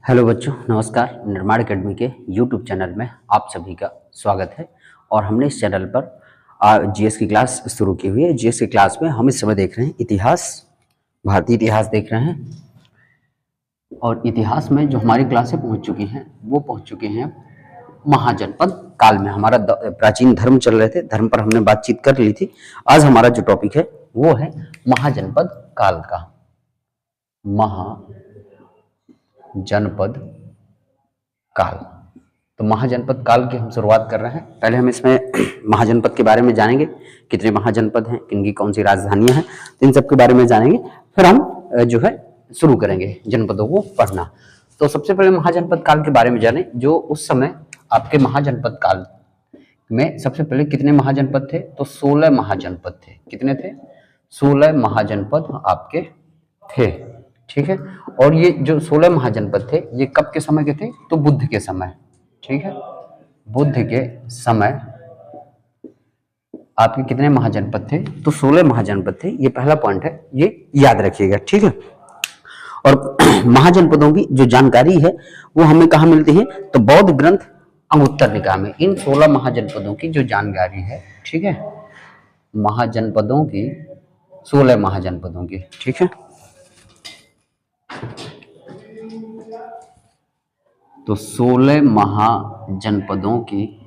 Hello बच्चों, नमस्कार। निर्माण अकेडमी के यूट्यूब चैनल में आप सभी का स्वागत है। और हमने इस चैनल पर जीएस की क्लास शुरू की हुई है। जीएस की क्लास में हम इस समय देख रहे हैं इतिहास, भारतीय इतिहास देख रहे हैं। और इतिहास में जो हमारी क्लासें पहुंच चुकी हैं वो पहुंच चुके हैं महाजनपद काल में। हमारा प्राचीन धर्म चल रहे थे, धर्म पर हमने बातचीत कर ली थी। आज हमारा जो टॉपिक है वो है महाजनपद काल का। महाजनपद काल। तो महाजनपद काल की हम शुरुआत कर रहे हैं। पहले हम इसमें महाजनपद के बारे में जानेंगे, कितने महाजनपद हैं, किनकी कौन सी राजधानियां हैं, तो इन सब के बारे में जानेंगे। फिर हम जो है शुरू करेंगे जनपदों को पढ़ना। तो सबसे पहले महाजनपद काल के बारे में जाने। जो उस समय आपके महाजनपद काल में सबसे पहले कितने महाजनपद थे? तो 16 महाजनपद थे। कितने थे? 16 महाजनपद आपके थे। ठीक है। और ये जो 16 महाजनपद थे ये कब के समय के थे? तो बुद्ध के समय। ठीक है, बुद्ध के समय आपके कितने महाजनपद थे? तो 16 महाजनपद थे। ये पहला पॉइंट है, ये याद रखिएगा। ठीक है। और महाजनपदों की जो जानकारी है वो हमें कहाँ मिलती है? तो बौद्ध ग्रंथ अंगुत्तर निकाय में इन 16 महाजनपदों की जो जानकारी है। ठीक है, महाजनपदों की, 16 महाजनपदों की। ठीक है, तो 16 महाजनपदों की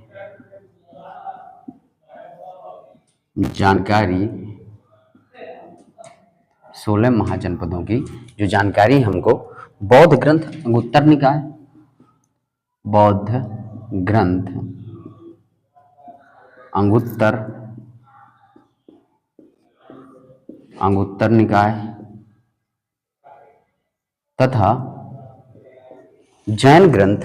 जानकारी, 16 महाजनपदों की जो जानकारी हमको बौद्ध ग्रंथ अंगुत्तर निकाय, बौद्ध ग्रंथ अंगुत्तर निकाय तथा जैन ग्रंथ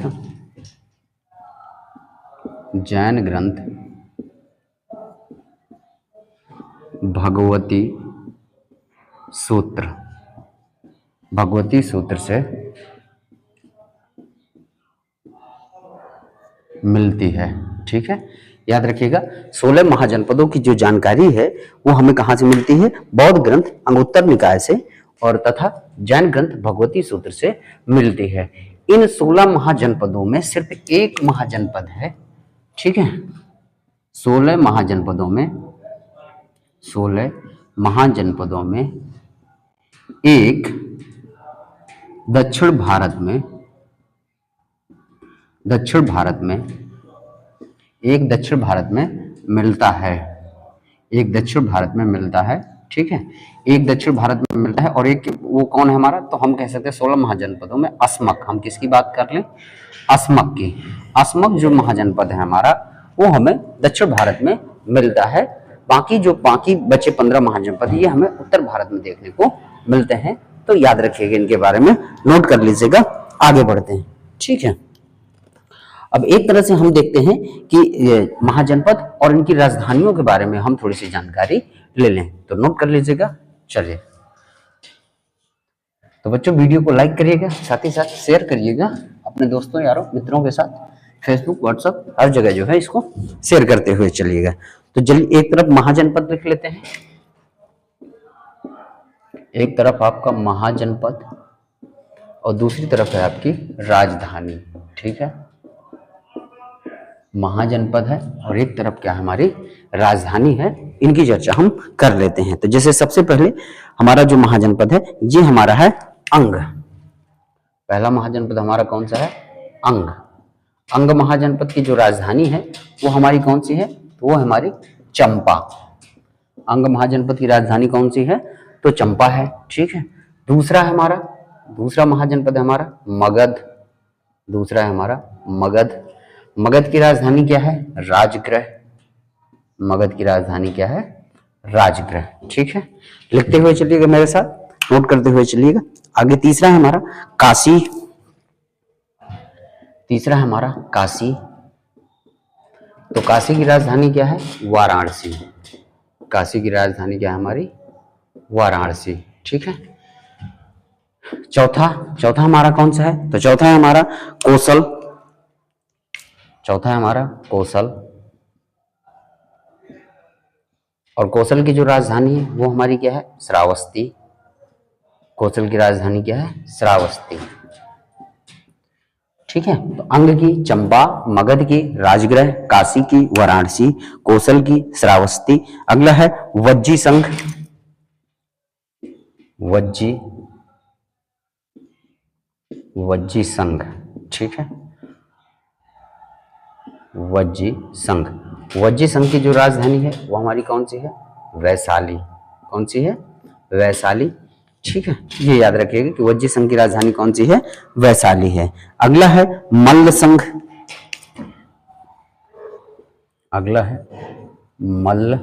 भगवती सूत्र से मिलती है। ठीक है, याद रखिएगा। 16 महाजनपदों की जो जानकारी है वो हमें कहां से मिलती है? बौद्ध ग्रंथ अंगुत्तर निकाय से और तथा जैन ग्रंथ भगवती सूत्र से मिलती है। इन 16 महाजनपदों में सिर्फ एक महाजनपद है। ठीक है, 16 महाजनपदों में एक दक्षिण भारत में मिलता है। एक दक्षिण भारत में मिलता है। ठीक है, एक दक्षिण भारत में मिलता है। और एक वो कौन है हमारा? तो हम कह सकते हैं 16 महाजनपदों में अस्मक। हम किसकी बात कर लें? अस्मक की। अस्मक जो महाजनपद है हमारा वो हमें दक्षिण भारत में मिलता है। बाकी बचे 15 महाजनपद ये हमें उत्तर भारत में देखने को मिलते हैं। तो याद रखिएगा, इनके बारे में नोट कर लीजिएगा। आगे बढ़ते हैं। ठीक है, अब एक तरह से हम देखते हैं कि महाजनपद और इनकी राजधानियों के बारे में हम थोड़ी सी जानकारी ले लें। तो नोट कर लीजिएगा। चलिए, तो बच्चों वीडियो को लाइक करिएगा, साथ ही साथ शेयर करिएगा अपने दोस्तों, यारों, मित्रों के साथ। फेसबुक, व्हाट्सएप, हर जगह जो है इसको शेयर करते हुए चलिएगा। तो चलिए, एक तरफ महाजनपद लिख लेते हैं। एक तरफ आपका महाजनपद और दूसरी तरफ है आपकी राजधानी। ठीक है, महाजनपद है और एक तरफ क्या है? हमारी राजधानी है। इनकी चर्चा हम कर लेते हैं। तो जैसे सबसे पहले हमारा जो महाजनपद है ये हमारा है अंग। पहला महाजनपद हमारा कौन सा है? अंग महाजनपद की जो राजधानी है वो हमारी कौन सी है? तो वो हमारी चंपा। अंग महाजनपद की राजधानी कौन सी है? तो चंपा है। ठीक है, दूसरा महाजनपद है हमारा मगध। दूसरा है हमारा मगध। मगध की राजधानी क्या है? राजगृह। मगध की राजधानी क्या है? राजगृह। ठीक है, लिखते हुए चलिएगा मेरे साथ, नोट करते हुए चलिएगा। आगे तीसरा है हमारा काशी। तो काशी की राजधानी क्या है? वाराणसी। काशी की राजधानी क्या है हमारी? वाराणसी। ठीक है, चौथा हमारा कौन सा है? तो चौथा है हमारा कौशल। और कौशल की जो राजधानी है वो हमारी क्या है? श्रावस्ती। कौशल की राजधानी क्या है? श्रावस्ती। ठीक है। तो अंग की चंपा, मगध की राजगृह, काशी की वाराणसी, कौशल की श्रावस्ती। अगला है वज्जी संघ, वज्जी वज्जी संघ, ठीक है, वज्जी संघ। वज्जी संघ की जो राजधानी है वो हमारी कौन सी है? वैशाली। कौन सी है? वैशाली, ठीक है। ये याद रखिएगा कि वज्जी संघ की राजधानी कौन सी है? वैशाली है। अगला है मल्ल संघ, अगला है मल्ल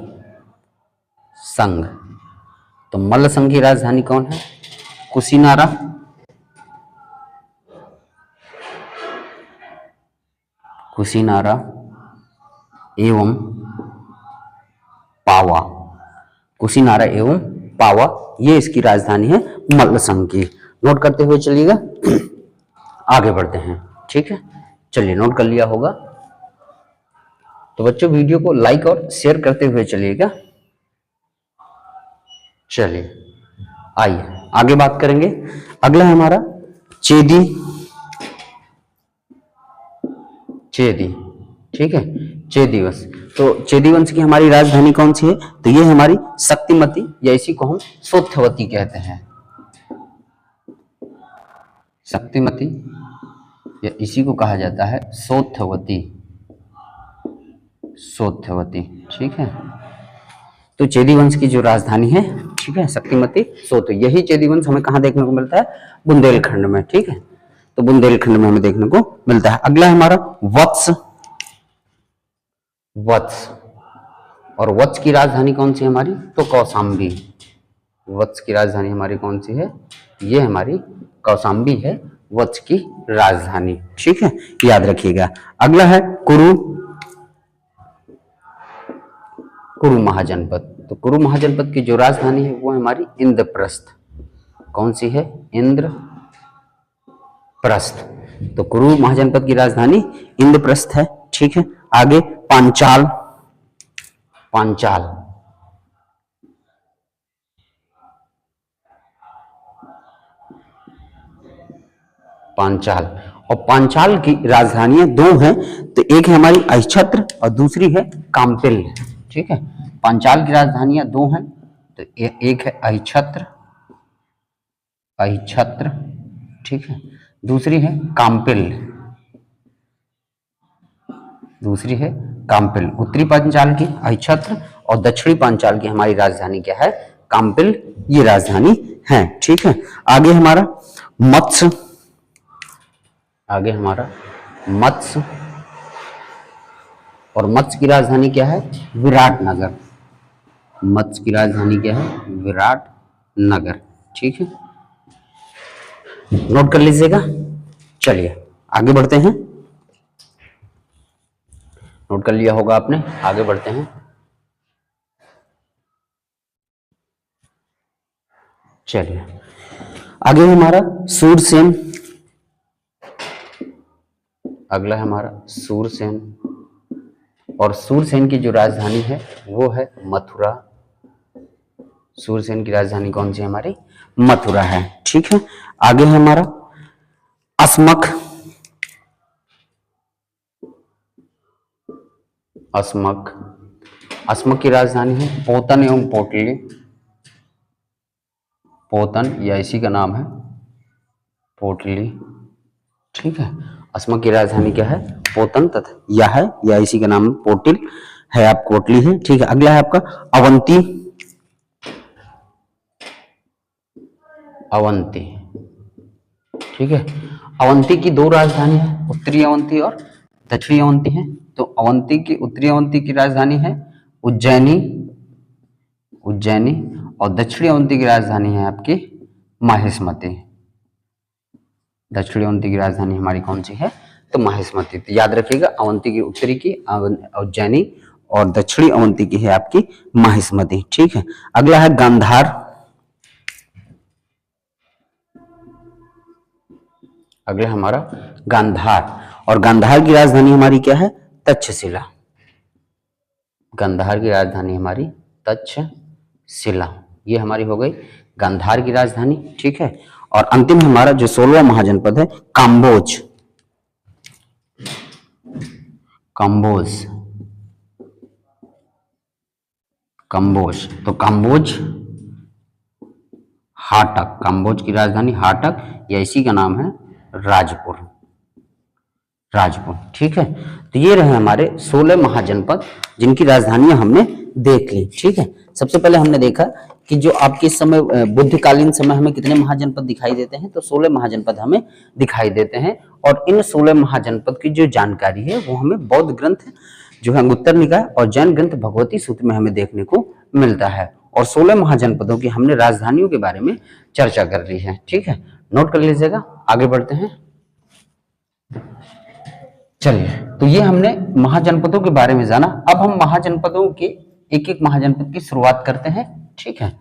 संघ। तो मल्ल संघ की राजधानी कौन है? कुशीनारा, कुशीनारा एवं पावा, कुशीनारा एवं पावा, ये इसकी राजधानी है मल्ल संघ की। नोट करते हुए चलिएगा, आगे बढ़ते हैं, ठीक है। चलिए, नोट कर लिया होगा तो बच्चों वीडियो को लाइक और शेयर करते हुए चलिएगा। चलिए आइए आगे बात करेंगे। अगला है हमारा चेदी, चेदी, ठीक है, चेदी वंश। तो चेदी वंश की हमारी राजधानी कौन सी है? तो ये हमारी शक्तिमती, या इसी को हम सोथवती कहते हैं। शक्तिमती या इसी को कहा जाता है सोथवती, सोथवती, ठीक है। तो चेदी वंश की जो राजधानी है, ठीक है, शक्तिमती सोथ। यही चेदी वंश हमें कहाँ देखने को मिलता है? बुंदेलखंड में, ठीक है। तो बुंदेलखंड में हमें देखने को मिलता है। अगला है हमारा वत्स, वत्स। और वत्स की राजधानी कौन सी है हमारी? तो कौशाम्बी। वत्स की राजधानी हमारी कौन सी है? ये हमारी कौशाम्बी है वत्स की राजधानी, ठीक है, याद रखिएगा। अगला है कुरु, कुरु महाजनपद। तो कुरु महाजनपद की जो राजधानी है वो हमारी इंद्रप्रस्थ। कौन सी है? इंद्रप्रस्थ। तो कुरु महाजनपद की राजधानी इंद्रप्रस्थ है, ठीक है। आगे पांचाल, पांचाल, पांचाल। और पांचाल की राजधानियां दो हैं, तो एक है हमारी अहिछत्र और दूसरी है काम्पिल, ठीक है। पांचाल की राजधानियां दो हैं, तो एक है अहिछत्र, अहिछत्र, ठीक है, दूसरी है काम्पिल, दूसरी है काम्पिल। उत्तरी पांचाल की अहिछत्र और दक्षिणी पांचाल की हमारी राजधानी क्या है? काम्पिल, ये राजधानी है, ठीक है। आगे हमारा मत्स्य, आगे हमारा मत्स्य। और मत्स्य की राजधानी क्या है? विराटनगर। मत्स्य की राजधानी क्या है? विराटनगर, ठीक है, नोट कर लीजिएगा। चलिए आगे बढ़ते हैं, नोट कर लिया होगा आपने, आगे बढ़ते हैं। चलिए आगे हमारा सूरसेन, अगला है हमारा सूरसेन। और सूरसेन की जो राजधानी है वो है मथुरा। सूरसेन की राजधानी कौन सी है हमारी? मथुरा है, ठीक है। आगे है हमारा अस्मक, अस्मक। अस्मक की राजधानी है पोतन एवं पोटली, पोतन या इसी का नाम है पोटली, ठीक है। अस्मक की राजधानी क्या है? पोतन तथा या है या इसी का नाम पोटिल है, आप कोटली है, ठीक है। अगला है आपका अवंती, अवंती, ठीक है। अवंती की दो राजधानी है, उत्तरी अवंती और दक्षिणी अवंती है। तो अवंती की, उत्तरी अवंती की राजधानी है उज्जैनी, उज्जैनी, और दक्षिणी अवंती की राजधानी है आपकी माहिष्मती। दक्षिणी अवंती की राजधानी हमारी कौन सी है? तो माहिष्मती। तो याद रखिएगा, अवंती की उत्तरी की उज्जैनी और दक्षिणी अवंती की है आपकी माहिष्मती, ठीक है। अगला है गांधार, अगला हमारा गांधार। और गांधार की राजधानी हमारी क्या है? तक्षशिला। गांधार की राजधानी हमारी तक्षशिला, ये हमारी हो गई गांधार की राजधानी, ठीक है। और अंतिम हमारा जो 16वां महाजनपद है काम्बोज, कंबोज, कंबोज तो कंबोज हाटक, कंबोज की राजधानी हाटक या इसी का नाम है राजपुर, राजपुर। ठीक है, तो ये रहे हमारे 16 महाजनपद जिनकी राजधानियां हमने देख ली। ठीक है, सबसे पहले हमने देखा कि जो आपके समय बुद्धकालीन समय हमें कितने महाजनपद दिखाई देते हैं, तो 16 महाजनपद हमें दिखाई देते हैं। और इन 16 महाजनपद की जो जानकारी है वो हमें बौद्ध ग्रंथ जो है अंगुत्तर निकाय और जैन ग्रंथ भगवती सूत्र में हमें देखने को मिलता है। और 16 महाजनपदों की हमने राजधानियों के बारे में चर्चा कर ली है। ठीक है, नोट कर लीजिएगा, आगे बढ़ते हैं। चलिए, तो ये हमने महाजनपदों के बारे में जाना। अब हम महाजनपदों के एक एक महाजनपद की शुरुआत करते हैं। ठीक है,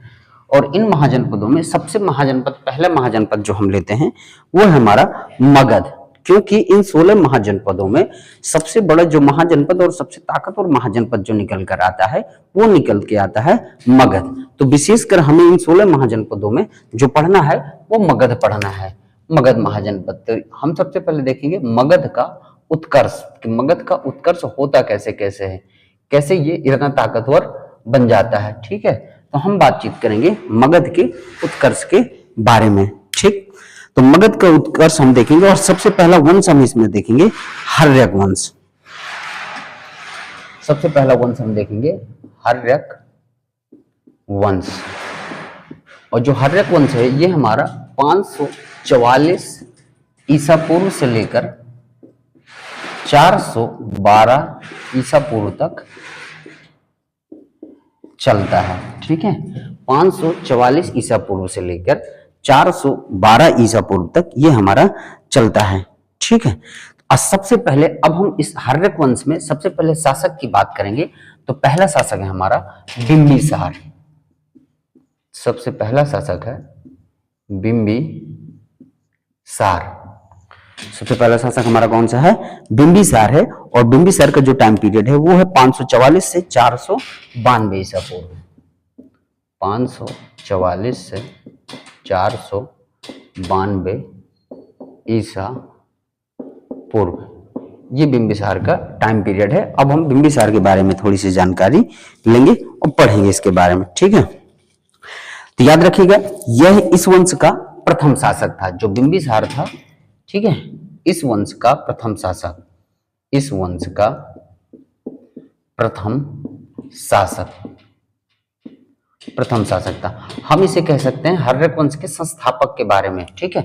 और इन महाजनपदों में सबसे महाजनपद, पहला महाजनपद जो हम लेते हैं वो है हमारा मगध, क्योंकि इन 16 महाजनपदों में सबसे बड़ा जो महाजनपद और सबसे ताकतवर महाजनपद जो निकल कर आता है वो निकल के आता है मगध। तो विशेषकर हमें इन 16 महाजनपदों में जो पढ़ना है वो मगध पढ़ना है, मगध महाजनपद। तो हम सबसे पहले देखेंगे मगध का उत्कर्ष, कि मगध का उत्कर्ष होता कैसे कैसे है, कैसे ये इतना ताकतवर बन जाता है। ठीक है, तो हम बातचीत करेंगे मगध के उत्कर्ष के बारे में। ठीक, तो मगध का उत्कर्ष हम देखेंगे और सबसे पहला वंश हम इसमें देखेंगे हर्यक वंश। सबसे पहला वंश हम देखेंगे हर्यक वंश। और जो हर्यक वंश है ये हमारा 544 ईसा पूर्व से लेकर 412 ईसा पूर्व तक चलता है। ठीक है, 544 ईसा पूर्व से लेकर 412 ईसा पूर्व तक ये हमारा चलता है। ठीक है, और सबसे पहले अब हम इस हर्यक वंश में सबसे पहले शासक की बात करेंगे। तो पहला शासक है हमारा बिंबिसार। सबसे पहला शासक है बिंबिसार। सबसे पहला शासक हमारा कौन सा है? बिंबिसार है। और बिंबिसार का जो टाइम पीरियड है वो है 544 से 492 ईसा पूर्व। 544 से 492 ईसा पूर्व, ये बिंबिसार का टाइम पीरियड है। अब हम बिंबिसार के बारे में थोड़ी सी जानकारी लेंगे और पढ़ेंगे इसके बारे में। ठीक है, तो याद रखिएगा यह इस वंश का प्रथम शासक था, जो बिंबिसार था। ठीक है, इस वंश का प्रथम शासक, इस वंश का प्रथम शासक, प्रथम शासक था। हम इसे कह सकते हैं हर्यक वंश के संस्थापक के बारे में। ठीक है,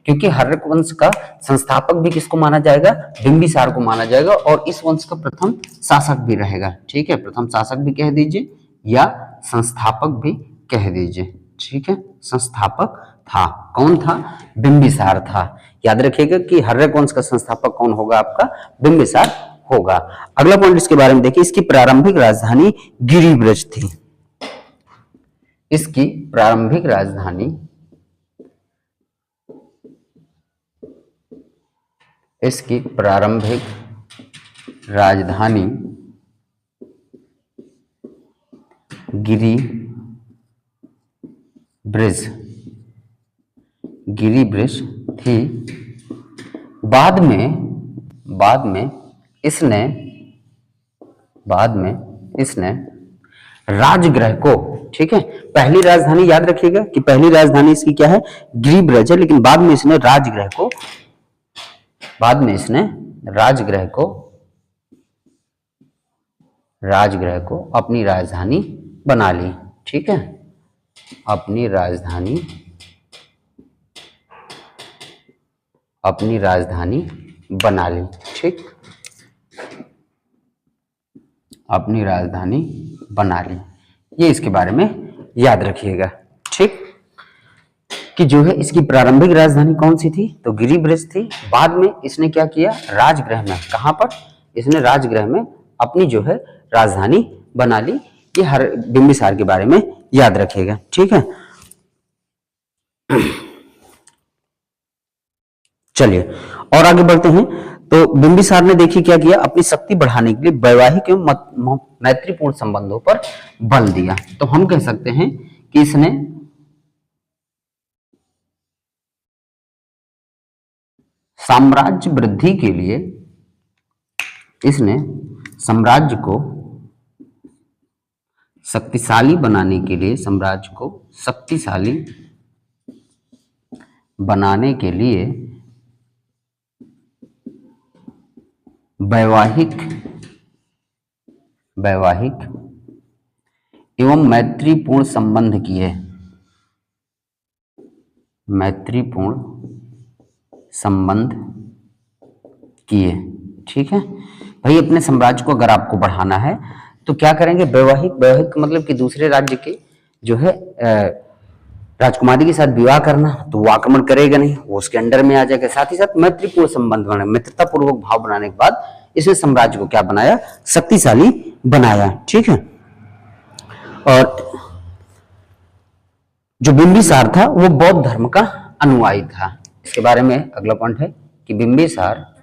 क्योंकि हर्यक वंश का संस्थापक भी किसको माना जाएगा? बिंबिसार को माना जाएगा। और इस वंश का प्रथम शासक भी रहेगा। ठीक है, प्रथम शासक भी कह दीजिए या संस्थापक भी कह दीजिए। ठीक है, संस्थापक था, कौन था? बिंबिसार था। याद रखिएगा कि हर्यक वंश का संस्थापक कौन होगा? आपका बिंबिसार होगा। अगला पॉइंट इसके बारे में देखिए, इसकी प्रारंभिक राजधानी गिरिब्रज थी। इसकी प्रारंभिक राजधानी गिरिब्रज थी। बाद में इसने राजगृह को, ठीक है, पहली राजधानी याद रखिएगा कि पहली राजधानी इसकी क्या है? गिरिब्रज है। लेकिन बाद में इसने राजगृह को अपनी राजधानी बना ली। ठीक है, अपनी राजधानी बना ली। ठीक, अपनी राजधानी बना ली, ये इसके बारे में याद रखिएगा। ठीक, कि जो है इसकी प्रारंभिक राजधानी कौन सी थी? तो गिरिब्रज थी। बाद में इसने क्या किया? राजगृह में, कहां पर? इसने राजगृह में अपनी जो है राजधानी बना ली। ये हर बिंबिसार के बारे में याद रखिएगा। ठीक है, चलिए और आगे बढ़ते हैं। तो बिंबिसार ने देखिए क्या किया? अपनी शक्ति बढ़ाने के लिए वैवाहिक एवं मैत्रीपूर्ण संबंधों पर बल दिया। तो हम कह सकते हैं कि इसने साम्राज्य वृद्धि के लिए इसने साम्राज्य को शक्तिशाली बनाने के लिए, साम्राज्य को शक्तिशाली बनाने के लिए वैवाहिक एवं मैत्रीपूर्ण संबंध किए, मैत्रीपूर्ण संबंध किए। ठीक है भाई, अपने साम्राज्य को अगर आपको बढ़ाना है तो क्या करेंगे, वैवाहिक, वैवाहिक मतलब कि दूसरे राज्य के जो है राजकुमारी के साथ विवाह करना, तो वो आक्रमण करेगा नहीं, वो उसके अंडर में आ जाएगा। साथ ही साथ मैत्रीपूर्ण संबंध बनाना, मित्रतापूर्वक भाव बनाने के बाद इसने साम्राज्य को क्या बनाया, शक्तिशाली बनाया। ठीक है, और जो बिंबिसार था वो बौद्ध धर्म का अनुयायी था। इसके बारे में अगला पॉइंट है कि बिंबिसार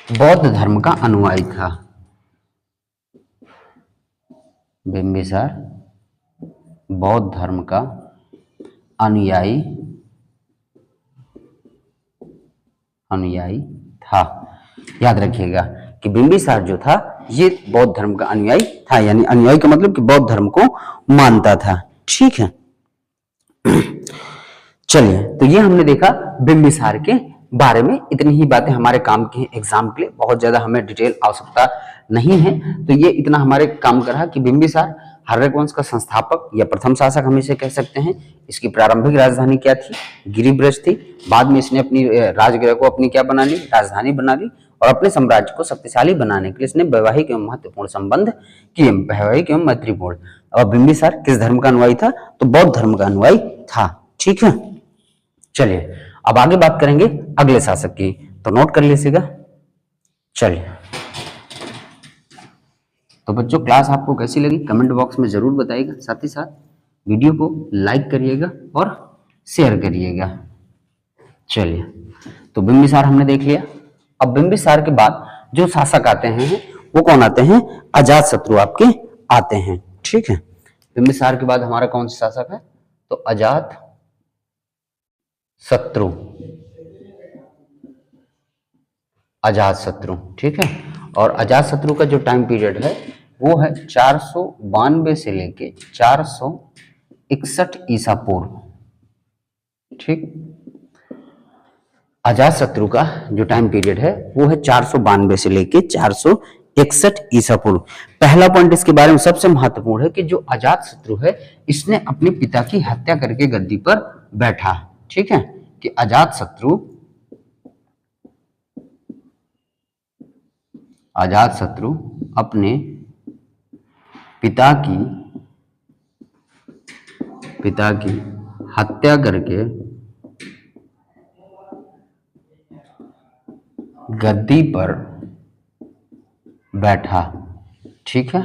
बौद्ध धर्म का अनुयायी था। बिंबिसार बौद्ध धर्म का अनुयायी था। याद रखिएगा कि बिंबिसार जो था ये बौद्ध धर्म का अनुयायी था, यानी अनुयायी का मतलब कि बौद्ध धर्म को मानता था। ठीक है, चलिए, तो ये हमने देखा बिंबिसार के बारे में। इतनी ही बातें हमारे काम की एग्जाम के लिए, बहुत ज्यादा हमें डिटेल आवश्यकता नहीं है। तो ये इतना हमारे काम का रहा कि बिंबिसार हर्यक वंश का संस्थापक या प्रथम शासक हम इसे कह सकते हैं। इसकी प्रारंभिक राजधानी क्या थी, गिरिब्रज थी। बाद में इसने अपनी राजगृह को अपनी क्या बना ली, राजधानी बना ली, और अपने साम्राज्य को शक्तिशाली बनाने के लिए इसने वैवाहिक एवं महत्वपूर्ण संबंध किए, वैवाहिक एवं मैत्रीपूर्ण। और बिंबिसार किस धर्म का अनुयायी था, तो बौद्ध धर्म का अनुयायी था। ठीक है, चलिए अब आगे बात करेंगे अगले शासक की, तो नोट कर लीजिएगा। चलिए, तो बच्चों क्लास आपको कैसी लगी कमेंट बॉक्स में जरूर बताइएगा, साथ ही साथ वीडियो को लाइक करिएगा और शेयर करिएगा। चलिए, तो बिंबिसार हमने देख लिया। अब बिंबिसार के बाद जो शासक आते हैं वो कौन आते हैं, अजातशत्रु आपके आते हैं। ठीक है, बिंबिसार के बाद हमारा कौन सा शासक है, तो अजातशत्रु। ठीक है, और अजातशत्रु का जो टाइम पीरियड है वो है 492 से लेके 461 ईसा पूर्व। ठीक, अजातशत्रु का जो टाइम पीरियड है वो है 492 से लेके 461 ईसा पूर्व। पहला पॉइंट इसके बारे में सबसे महत्वपूर्ण है कि जो अजातशत्रु है इसने अपने पिता की हत्या करके गद्दी पर बैठा। ठीक है, कि अजातशत्रु अपने पिता की हत्या करके गद्दी पर बैठा। ठीक है,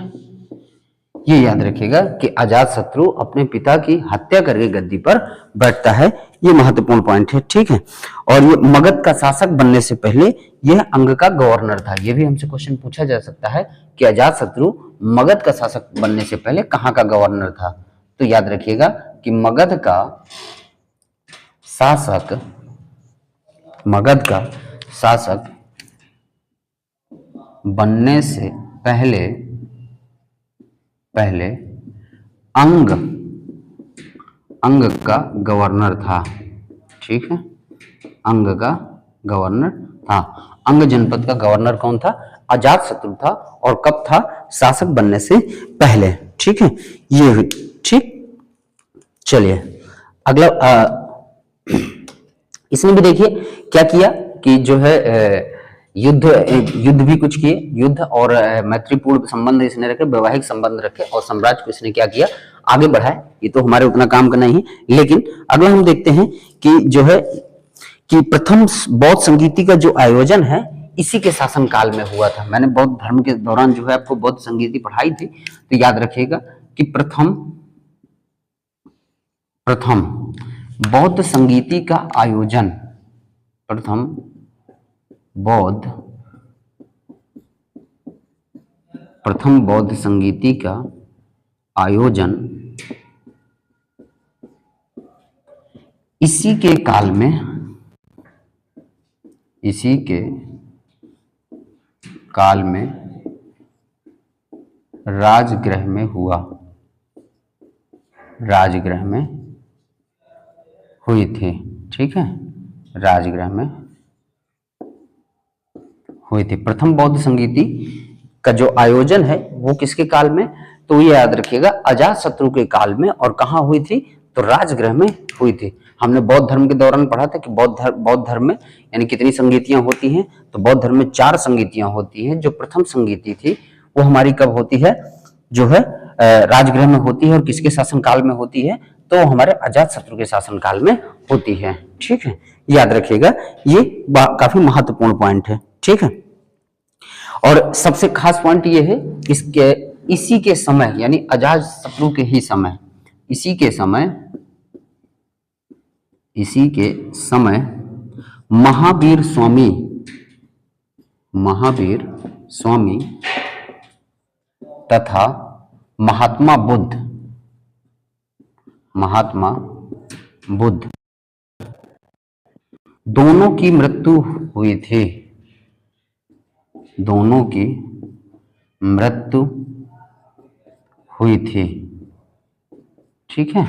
ये याद रखिएगा कि अजातशत्रु अपने पिता की हत्या करके गद्दी पर बैठता है, ये महत्वपूर्ण पॉइंट है। ठीक है, और ये मगध का शासक बनने से पहले यह अंग का गवर्नर था। ये भी हमसे क्वेश्चन पूछा जा सकता है कि अजातशत्रु मगध का शासक बनने से पहले कहाँ का गवर्नर था, तो याद रखिएगा कि मगध का शासक बनने से पहले अंग का गवर्नर था। ठीक है, अंग का गवर्नर था। अंग जनपद का गवर्नर कौन था, अजातशत्रु था। और कब था, शासक बनने से पहले। ठीक है, ये हुई। ठीक, चलिए अगला इसने भी देखिए क्या किया कि जो है युद्ध भी कुछ किए, युद्ध और मैत्रीपूर्ण संबंध इसने रखे, वैवाहिक संबंध रखे, और साम्राज्य को इसने क्या किया, आगे बढ़ाए। ये तो हमारे उतना काम का नहीं है, लेकिन अगला हम देखते हैं कि जो है कि प्रथम बौद्ध संगीति का जो आयोजन है इसी के शासन काल में हुआ था। मैंने बौद्ध धर्म के दौरान जो है आपको बौद्ध संगीति पढ़ाई थी, तो याद रखिएगा कि प्रथम बौद्ध संगीति का आयोजन, प्रथम बौद्ध संगीति का आयोजन इसी के काल में, इसी के काल में राजगृह में हुआ, राजगृह में हुई थी। ठीक है, राजगृह में हुई थी। प्रथम बौद्ध संगीति का जो आयोजन है वो किसके काल में, तो ये याद रखिएगा अजात शत्रु के काल में। और कहाँ हुई थी, तो राजगृह में हुई थी। हमने बौद्ध धर्म के दौरान पढ़ा था कि बौद्ध धर्म में यानी कितनी संगीतियां होती हैं, तो बौद्ध धर्म में 4 संगीतियां होती हैं। जो प्रथम संगीति थी वो हमारी कब होती है, जो है राजगृह में होती है। और किसके शासन काल में होती है, तो हमारे अजात शत्रु के शासन काल में होती है। ठीक है, याद रखिएगा, ये काफी महत्वपूर्ण पॉइंट है। ठीक है, और सबसे खास पॉइंट ये है इसके, इसी के समय यानी अजात शत्रु के ही समय, इसी के समय, इसी के समय महावीर स्वामी, महावीर स्वामी तथा महात्मा बुद्ध, महात्मा बुद्ध दोनों की मृत्यु हुई थी, दोनों की मृत्यु हुई थी। ठीक है,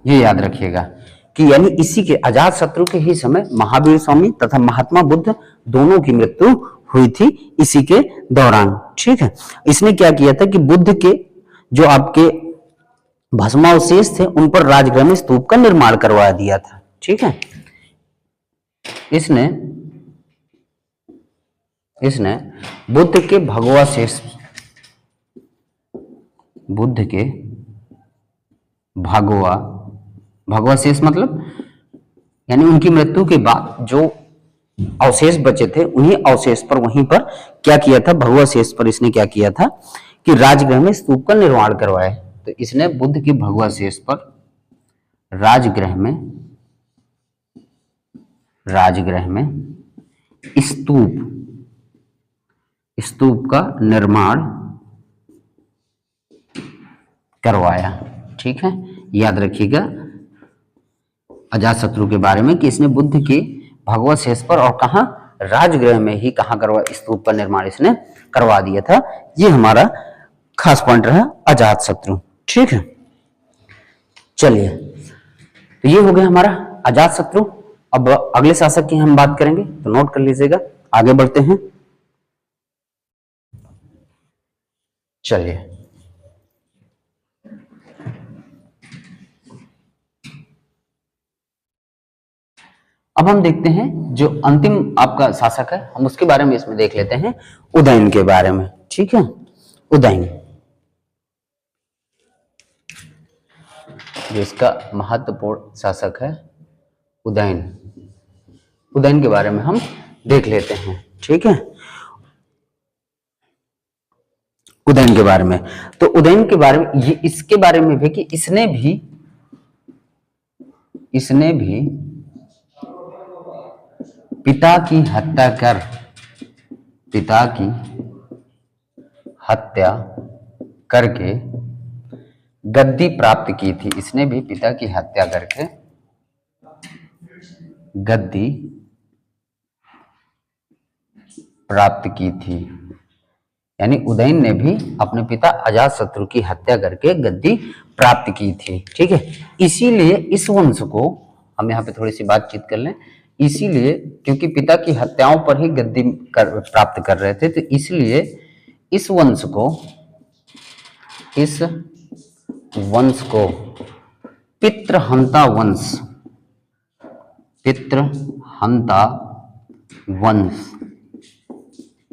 ये याद रखिएगा कि यानी इसी के अजात शत्रु के ही समय महावीर स्वामी तथा महात्मा बुद्ध दोनों की मृत्यु हुई थी इसी के दौरान। ठीक है, इसने क्या किया था कि बुद्ध के जो आपके भस्मावशेष थे उन पर राजगृह में स्तूप का निर्माण करवा दिया था। ठीक है, इसने बुद्ध के भगवावशेष, बुद्ध के भगवावशेष मतलब यानी उनकी मृत्यु के बाद जो अवशेष बचे थे उन्हीं अवशेष पर, वहीं पर क्या किया था, भगवावशेष पर इसने क्या किया था कि राजगृह में स्तूप का निर्माण करवाया। तो इसने बुद्ध के भगवावशेष पर राजगृह में स्तूप का निर्माण करवाया। ठीक है, याद रखिएगा अजातशत्रु के बारे में कि इसने बुद्ध के भगवशेष पर और कहा राजगृह में ही कहा करवा स्तूप का निर्माण इसने करवा दिया था। ये हमारा खास पॉइंट रहा अजातशत्रु। ठीक है, चलिए तो ये हो गया हमारा अजातशत्रु। अब अगले शासक की हम बात करेंगे तो नोट कर लीजिएगा, आगे बढ़ते हैं। चलिए अब हम देखते हैं जो अंतिम आपका शासक है, हम उसके बारे में इसमें देख लेते हैं, उदयन के बारे में। ठीक है, उदयन जो इसका महत्वपूर्ण शासक है उदयन के बारे में हम देख लेते हैं। ठीक है, उदयन के बारे में, तो उदयन के बारे में ये इसके बारे में भी कि इसने भी पिता की हत्या करके गद्दी प्राप्त की थी। इसने भी पिता की हत्या करके गद्दी प्राप्त की थी, यानी उदयन ने भी अपने पिता अजातशत्रु की हत्या करके गद्दी प्राप्त की थी। ठीक है, इसीलिए इस वंश को हम यहाँ पे थोड़ी सी बातचीत कर लें। इसीलिए क्योंकि पिता की हत्याओं पर ही गद्दी प्राप्त कर रहे थे, तो इसलिए इस वंश को पितृहंता वंश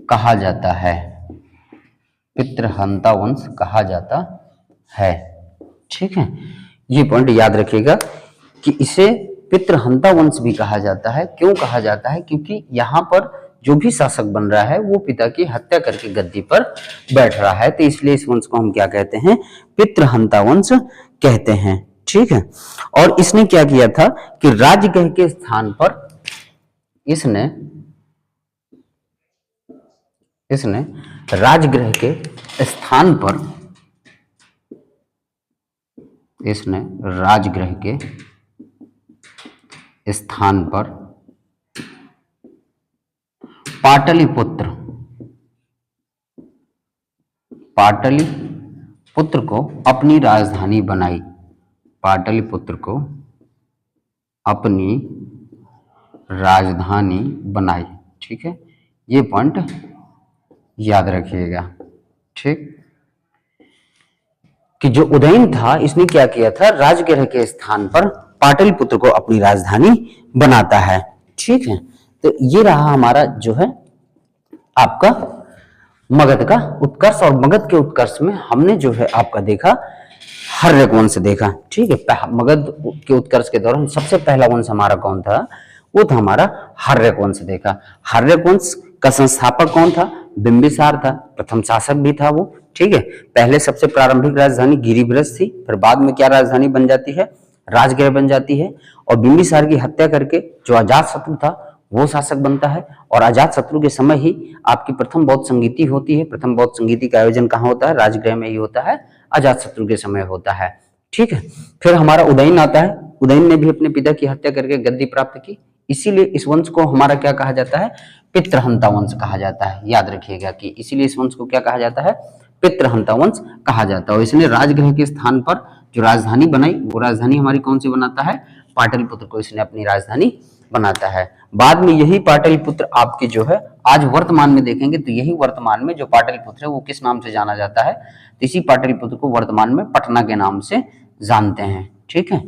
कहा जाता है। पितृहंता वंश कहा जाता है। ठीक है, ये पॉइंट याद रखिएगा कि इसे पितृहंता वंश भी कहा जाता है। क्यों कहा जाता है? क्योंकि यहाँ पर जो भी शासक बन रहा है वो पिता की हत्या करके गद्दी पर बैठ रहा है, तो इसलिए इस वंश को हम क्या कहते हैं? पितृहंता वंश कहते हैं। ठीक है, और इसने क्या किया था कि राजगृह के स्थान पर इसने राजगृह के स्थान पर इसने राजगृह के स्थान पर पाटलिपुत्र को अपनी राजधानी बनाई। पाटलिपुत्र को अपनी राजधानी बनाई। ठीक है, ये पॉइंट याद रखिएगा। ठीक, कि जो उदयन था इसने क्या किया था, राजगृह के स्थान पर पाटलिपुत्र को अपनी राजधानी बनाता है। ठीक है, तो ये रहा हमारा जो है आपका मगध का उत्कर्ष। और मगध के उत्कर्ष में हमने जो है आपका देखा हर्यक वंश देखा। ठीक है, मगध के उत्कर्ष के दौरान सबसे पहला वंश हमारा कौन था, वो था हमारा हर्यक वंश देखा। हर्यक वंश का संस्थापक कौन था, बिंबिसार था, प्रथम शासक भी था वो। ठीक है, पहले सबसे प्रारंभिक राजधानी गिरिब्रज थी, फिर बाद में क्या राजधानी बन जाती है, राजगृह बन जाती है। और बिंबिसार की हत्या करके जो अजातशत्रु था वो शासक बनता है। और अजातशत्रु के समय ही आपकी प्रथम बौद्ध संगीति होती है। प्रथम बौद्ध संगीति का आयोजन कहाँ होता है, राजगृह में ही होता है, अजातशत्रु के समय होता है। ठीक है, फिर हमारा उदयन आता है। उदयन ने भी अपने पिता की हत्या करके गद्दी प्राप्त की, इसीलिए इस वंश को हमारा क्या कहा जाता है, पितृहंता वंश कहा जाता है। याद रखिएगा कि इसीलिए इस वंश को क्या कहा जाता है, पितृहंता वंश कहा जाता है। और इसने राजगृह के स्थान पर जो राजधानी बनाई, वो राजधानी हमारी कौन सी बनाता है, पाटलिपुत्र को इसने अपनी राजधानी बनाता है। बाद में यही पाटलिपुत्र आपके जो है आज वर्तमान में देखेंगे तो यही वर्तमान में जो पाटलिपुत्र है वो किस नाम से जाना जाता है, तो इसी पाटलिपुत्र को वर्तमान में पटना के नाम से जानते हैं। ठीक है,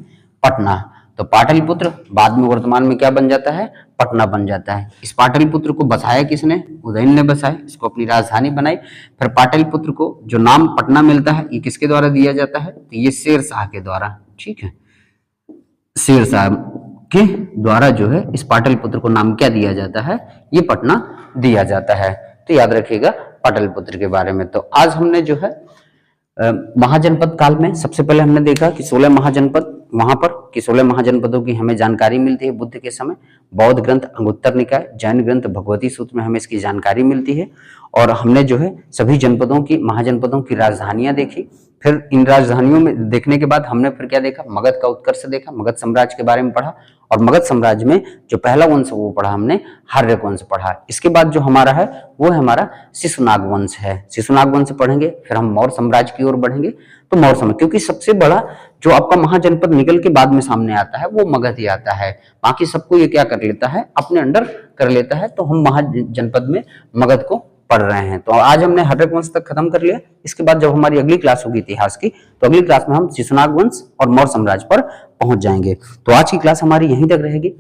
पटना। तो पाटलिपुत्र बाद में वर्तमान में क्या बन जाता है, पटना बन जाता है। इस पाटलिपुत्र को बसाया किसने, उदयन ने बसाया, इसको अपनी राजधानी बनाई। फिर पाटलिपुत्र को जो नाम पटना मिलता है ये किसके द्वारा दिया जाता है, तो ये शेर शाह के द्वारा। ठीक है, शेर शाह के द्वारा जो है इस पाटलिपुत्र को नाम क्या दिया जाता है, ये पटना दिया जाता है। तो याद रखिएगा पाटलिपुत्र के बारे में। तो आज हमने जो है महाजनपद काल में सबसे पहले हमने देखा कि 16 महाजनपद, वहां पर कि 16 महाजनपदों की हमें जानकारी मिलती है बुद्ध के समय। बौद्ध ग्रंथ अंगुत्तर निकाय, जैन ग्रंथ भगवती सूत्र में हमें इसकी जानकारी मिलती है। और हमने जो है सभी जनपदों की, महाजनपदों की राजधानियां देखी। फिर इन राजधानियों में देखने के बाद हमने फिर क्या देखा, मगध का उत्कर्ष देखा, मगध साम्राज्य के बारे में पढ़ा। और मगध साम्राज्य में जो पहला वंश वो पढ़ा हमने, हर्यक वंश पढ़ा। इसके बाद जो हमारा है वो है हमारा शिशुनाग वंश है। शिशुनाग वंश पढ़ेंगे, फिर हम मौर्य साम्राज्य की ओर बढ़ेंगे। तो मौर्य साम्राज्य, क्योंकि सबसे बड़ा जो आपका महाजनपद निकल के बाद में सामने आता है वो मगध ही आता है। बाकी सबको ये क्या कर लेता है, अपने अंडर कर लेता है। तो हम महाजनपद में मगध को पढ़ रहे हैं। तो आज हमने हर्यक वंश तक खत्म कर लिया। इसके बाद जब हमारी अगली क्लास होगी इतिहास की, तो अगली क्लास में हम शिशुनाग वंश और मौर्य साम्राज्य पर पहुंच जाएंगे। तो आज की क्लास हमारी यहीं तक रहेगी।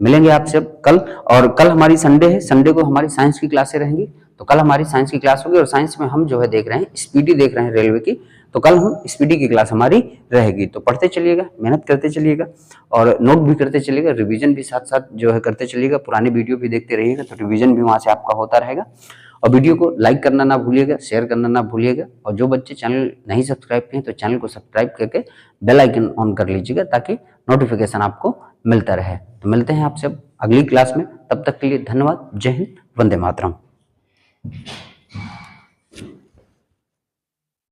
मिलेंगे आपसे कल। और कल हमारी संडे है, संडे को हमारी साइंस की क्लासें रहेंगी। तो कल हमारी साइंस की क्लास होगी। और साइंस में हम जो है देख रहे हैं स्पीडी देख रहे हैं रेलवे की। तो कल हम स्पीडी की क्लास हमारी रहेगी। तो पढ़ते चलिएगा, मेहनत करते चलिएगा और नोट भी करते चलिएगा, रिवीजन भी साथ साथ जो है करते चलिएगा। पुरानी वीडियो भी देखते रहिएगा तो रिवीजन भी वहां से आपका होता रहेगा। और वीडियो को लाइक करना ना भूलिएगा, शेयर करना ना भूलिएगा। और जो बच्चे चैनल नहीं सब्सक्राइब किए तो चैनल को सब्सक्राइब करके बेल आइकन ऑन कर लीजिएगा ताकि नोटिफिकेशन आपको मिलता रहे। तो मिलते हैं आपसे अगली क्लास में, तब तक के लिए धन्यवाद। जय हिंद, वंदे मातरम।